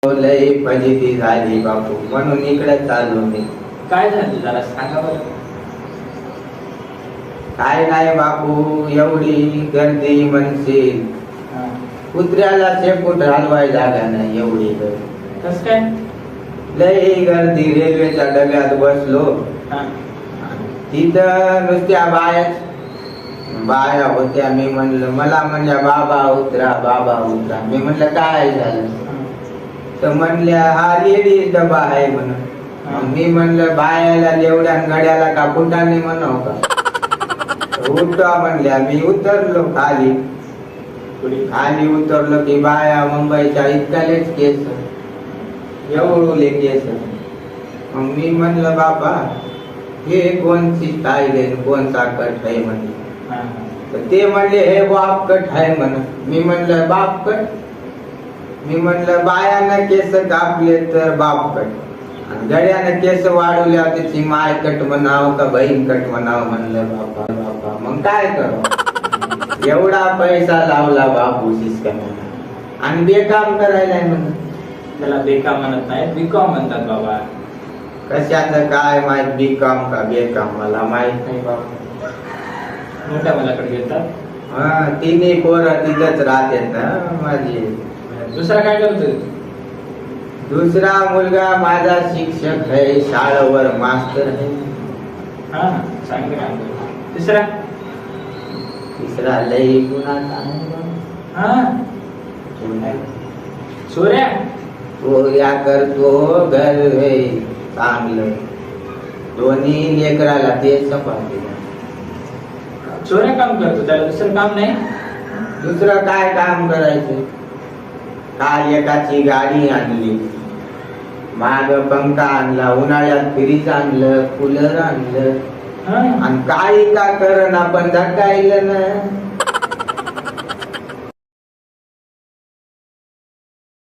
लय फजिती झाली बापू, म्हणून इकडे चाललो मी. काय झालं जरा सांगा बरं. काय नाही बापू, एवढी गर्दी म्हणशील, हा. कुत्र्याला शेपूट हलवाय जागा नाही एवढी गर्दी. कस काय? लय गर्दी. रेल्वेच्या डब्यात बसलो, हा. तिथं नुसत्या बाया होत्या. मी म्हणलं, मला म्हणल्या बाबा उतरा, बाबा उतरा. मी म्हणलं काय झालं? तर म्हणल्या हा लेडीज डबा आहे म्हणून. मी म्हणलं बायाला एवढ्या गड्याला का फुटाने म्हणाव का? उठवा म्हणल्या. मी उतरलो खाली. खाली उतरलो की बाया मुंबईच्या इतकालेच केस, एवढे केस. मग मी म्हणलं बाबा हे कोणची स्टाईल आहे, कोणचा कट आहे म्हणजे. तर ते म्हणले हे बाप कट आहे म्हणून. मी म्हणलं बाप कट? मी म्हणलं बायानं केस कापले तर बाप कट, आणि गड्यानं केस वाढवल्या त्याची माय कट म्हणावं का बहीण कट म्हणावं. म्हणलं बापा बापा मग काय करावं? एवढा पैसा लावला बापू शिस्काना आणि बेकाम करायला म्हणून. त्याला बेकाम म्हणत नाही, बीकॉम म्हणतात बाबा. कशाचं काय माहित, बीकॉम का बेकाम मला माहित नाही बाबा. मोठ्या मुलाकडे घेतात. हा, तिन्ही पोरं तिथंच राहतात ना माझी. दुसरा काय करतोय? दुसरा मुलगा माझा शिक्षक आहे, शाळेवर मास्तर आहे. हा, चांगलं काम करतो. तिसरा लई गुणाचा आहे. हा, चोऱ्या चोऱ्या करतो, घर चांगलं. दोन्ही लेकराला ते सांभाळते. चोऱ्या काम करतो, त्याला दुसरं काम नाही. दुसरं काय काम करायचं? काल एकाची गाडी आणली, माग पंखा आणला, उन्हाळ्यात फ्रीज आणलं, कूलर आणलं, हा. आणि काही का कर आपण धकायलं ना.